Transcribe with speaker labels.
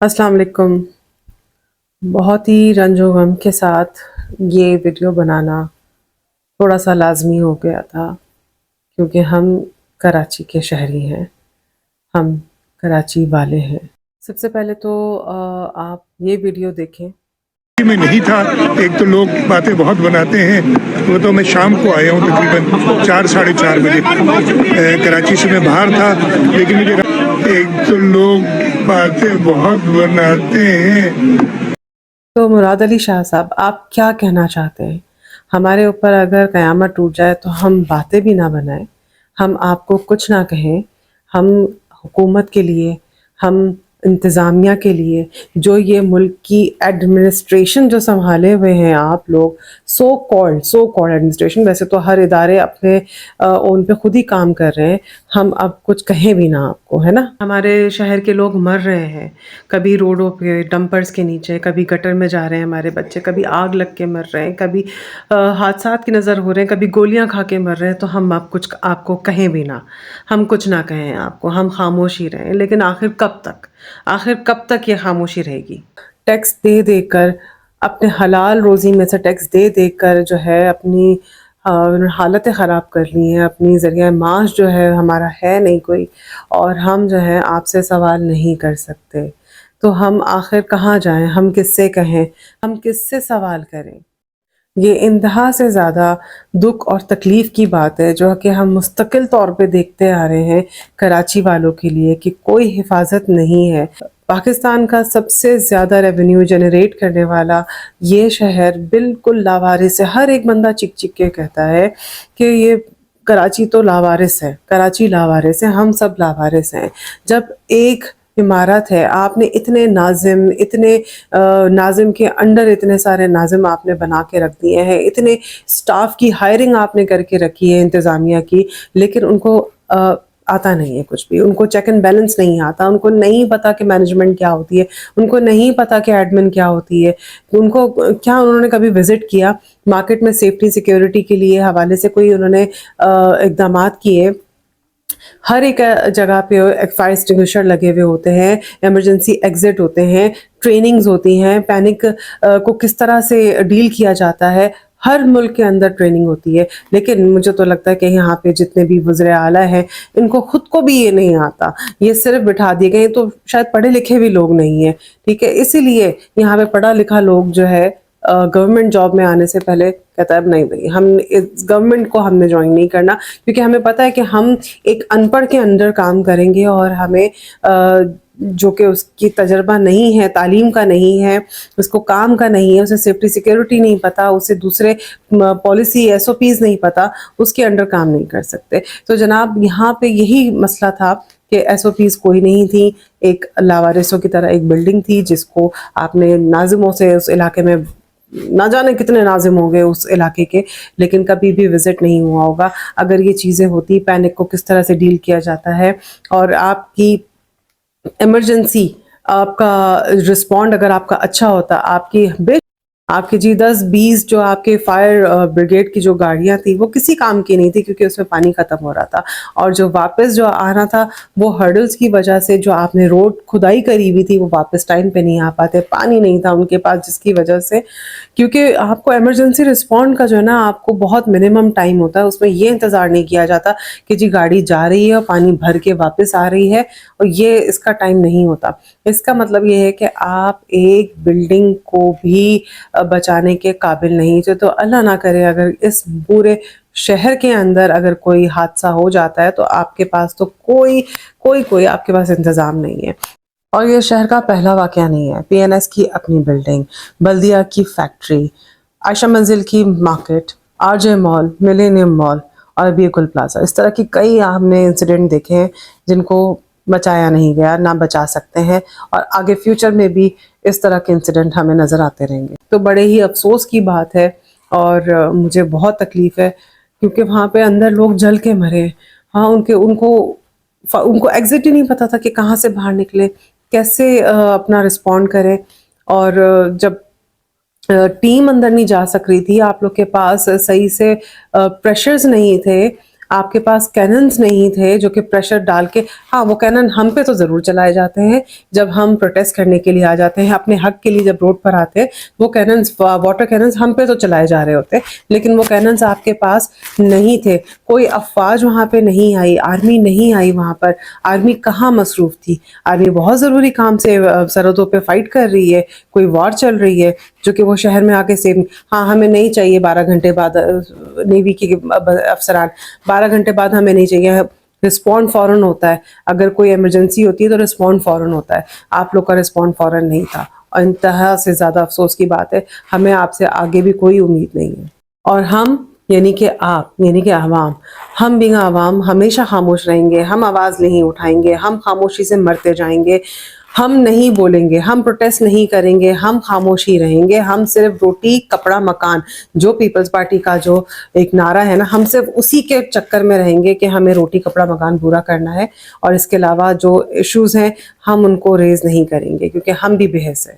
Speaker 1: अस्सलाम वालेकुम। बहुत ही रंजो गम के साथ ये वीडियो बनाना थोड़ा सा लाजमी हो गया था, क्योंकि हम कराची के शहरी हैं, हम कराची वाले हैं। सबसे पहले तो आप ये वीडियो देखें।
Speaker 2: में नहीं था। एक तो लोग बातें बहुत बनाते हैं, वो तो मैं शाम को आया हूँ तकरीबन 4 साढ़े 4 बजे। कराची से मैं बाहर था, लेकिन मुझे एक तो लोग बातें बहुत बनाते हैं।
Speaker 1: तो मुराद अली शाह साहब, आप क्या कहना चाहते हैं? हमारे ऊपर अगर क़यामत टूट जाए तो हम बातें भी ना बनाएं, हम आपको कुछ ना कहें, हम हुकूमत के लिए, हम इंतज़ामिया के लिए, जो ये मुल्क की एडमिनिस्ट्रेशन जो संभाले हुए हैं आप लोग, सो कॉल्ड एडमिनिस्ट्रेशन, वैसे तो हर इदारे अपने उन पे खुद ही काम कर रहे हैं, हम अब कुछ कहें भी ना आपको, है ना? हमारे शहर के लोग मर रहे हैं, कभी रोडों पे डंपर्स के नीचे, कभी गटर में जा रहे हैं हमारे बच्चे, कभी आग लग के मर रहे हैं, कभी हादसात की नज़र हो रहे हैं, कभी गोलियां खा के मर रहे हैं, तो हम अब कुछ आपको कहें भी ना, हम कुछ ना कहें आपको, हम खामोश ही रहें। लेकिन आखिर कब तक ये खामोशी रहेगी? टैक्स दे देकर, अपने हलाल रोज़ी में से टैक्स दे देकर जो है अपनी हालतें ख़राब कर ली हैं, अपनी ज़रिया माश जो है हमारा है नहीं कोई, और हम जो है आपसे सवाल नहीं कर सकते। तो हम आखिर कहाँ जाएं, हम किससे कहें, हम किससे सवाल करें? ये इंतहा से ज़्यादा दुख और तकलीफ़ की बात है, जो कि हम मुस्तकिल तौर पे देखते आ रहे हैं कराची वालों के लिए, कि कोई हिफाजत नहीं है। पाकिस्तान का सबसे ज़्यादा रेवेन्यू जनरेट करने वाला ये शहर बिल्कुल लावारिस है। हर एक बंदा चिक चिक के कहता है कि ये कराची तो लावारिस है, कराची लावारिस है, हम सब लावारिस हैं। जब एक इमारत है, आपने इतने नाज़िम, इतने नाज़िम के अंडर इतने सारे नाज़िम आपने बना के रख दिए हैं, इतने स्टाफ की हायरिंग आपने करके रखी है इंतज़ामिया की, लेकिन उनको आता नहीं है कुछ भी, उनको चेक एंड बैलेंस नहीं आता, उनको नहीं पता कि मैनेजमेंट क्या होती है, उनको नहीं पता कि एडमिन क्या होती है, उनको क्या उन्होंने कभी विजिट किया मार्केट में सेफ्टी सिक्योरिटी के लिए हवाले से कोई उन्होंने इक़दामात किए? हर एक जगह पे फायर एक्सटिंग्विशर लगे हुए होते हैं, इमरजेंसी एग्जिट होते हैं, ट्रेनिंग्स होती हैं, पैनिक को किस तरह से डील किया जाता है, हर मुल्क के अंदर ट्रेनिंग होती है। लेकिन मुझे तो लगता है कि यहाँ पे जितने भी वज़ीर आला हैं, इनको खुद को भी ये नहीं आता, ये सिर्फ बिठा दिए गए, तो शायद पढ़े लिखे भी लोग नहीं हैं, ठीक है? इसीलिए यहाँ पे पढ़ा लिखा लोग जो है गवर्नमेंट जॉब में आने से पहले कहता है नहीं भाई, हम इस गवर्नमेंट को हमने ज्वाइन नहीं करना, क्योंकि हमें पता है कि हम एक अनपढ़ के अंडर काम करेंगे, और हमें जो कि उसकी तजर्बा नहीं है, तालीम का नहीं है, उसको काम का नहीं है, उसे सेफ्टी सिक्योरिटी नहीं पता, उसे दूसरे पॉलिसी SOPs नहीं पता, उसके अंडर काम नहीं कर सकते। तो जनाब, यहाँ पे यही मसला था कि SOPs कोई नहीं थी, एक लावारिसों की तरह एक बिल्डिंग थी, जिसको आपने नाज़िमों से उस इलाके में, ना जाने कितने नाज़िम होंगे उस इलाके के, लेकिन कभी भी विजिट नहीं हुआ होगा। अगर ये चीज़ें होती, पैनिक को किस तरह से डील किया जाता है, और आपकी इमरजेंसी, आपका रिस्पॉन्ड अगर आपका अच्छा होता, आपकी G10-20 जो आपके फायर ब्रिगेड की जो गाड़ियां थी, वो किसी काम की नहीं थी, क्योंकि उसमें पानी खत्म हो रहा था, और जो वापस जो आना था, वो हर्डल्स की वजह से, जो आपने रोड खुदाई करी हुई थी, वो वापस टाइम पे नहीं आ पाते, पानी नहीं था उनके पास, जिसकी वजह से, क्योंकि आपको इमरजेंसी रिस्पॉन्ड का जो है ना, आपको बहुत मिनिमम टाइम होता है, उसमें ये इंतज़ार नहीं किया जाता कि जी गाड़ी जा रही है और पानी भर के वापस आ रही है, और ये इसका टाइम नहीं होता। इसका मतलब ये है कि आप एक बिल्डिंग को भी बचाने के काबिल नहीं थे। तो अल्लाह ना करे, अगर इस पूरे शहर के अंदर अगर कोई हादसा हो जाता है, तो आपके पास तो कोई आपके पास इंतज़ाम नहीं है। और ये शहर का पहला वाक़या नहीं है। PNS की अपनी बिल्डिंग, बल्दिया की फैक्ट्री, आयशा मंजिल की market, RJ mall, millennium mall और अभी गुल प्लाजा, इस तरह की कई हमने इंसिडेंट देखे हैं जिनको बचाया नहीं गया, ना बचा सकते हैं, और आगे फ्यूचर में भी इस तरह के इंसिडेंट हमें नज़र आते रहेंगे। तो बड़े ही अफसोस की बात है, और मुझे बहुत तकलीफ़ है, क्योंकि वहाँ पे अंदर लोग जल के मरे। हाँ, उनको एग्जिट ही नहीं पता था कि कहाँ से बाहर निकले, कैसे अपना रिस्पॉन्ड करें, और जब टीम अंदर नहीं जा सक रही थी, आप लोग के पास सही से प्रेशर्स नहीं थे, آپ کے پاس کیننز نہیں تھے جو کہ پریشر ڈال کے, ہاں وہ کینن ہم پہ تو ضرور چلائے جاتے ہیں جب ہم پروٹیسٹ کرنے کے لیے آ جاتے ہیں, اپنے حق کے لیے جب روڈ پر آتے ہیں, وہ کیننز واٹر کیننز ہم پہ تو چلائے جا رہے ہوتے, لیکن وہ کیننز آپ کے پاس نہیں تھے. کوئی افواج وہاں پہ نہیں آئی, آرمی نہیں آئی وہاں پر. آرمی کہاں مصروف تھی؟ آرمی بہت ضروری کام سے سرحدوں پہ فائٹ کر رہی ہے, کوئی وار چل رہی ہے جو کہ وہ شہر میں آ کے سیو. ہاں ہمیں نہیں چاہیے 12 گھنٹے بعد نیوی کے افسران, 12 گھنٹے بعد ہمیں نہیں چاہیے. رسپونڈ فوراً ہوتا ہے, اگر کوئی ایمرجنسی ہوتی ہے تو رسپونڈ فوراً ہوتا ہے. آپ لوگ کا رسپونڈ فوراً نہیں تھا, اور انتہا سے زیادہ افسوس کی بات ہے. ہمیں آپ سے آگے بھی کوئی امید نہیں ہے, اور ہم یعنی کہ آپ یعنی کہ عوام, ہم بنا عوام ہمیشہ خاموش رہیں گے. ہم آواز نہیں اٹھائیں گے, ہم خاموشی سے مرتے جائیں گے, ہم نہیں بولیں گے, ہم پروٹیسٹ نہیں کریں گے, ہم خاموش ہی رہیں گے. ہم صرف روٹی کپڑا مکان, جو پیپلز پارٹی کا جو ایک نعرہ ہے نا, ہم صرف اسی کے چکر میں رہیں گے کہ ہمیں روٹی کپڑا مکان پورا کرنا ہے, اور اس کے علاوہ جو ایشوز ہیں ہم ان کو ریز نہیں کریں گے, کیونکہ ہم بھی بحث ہے.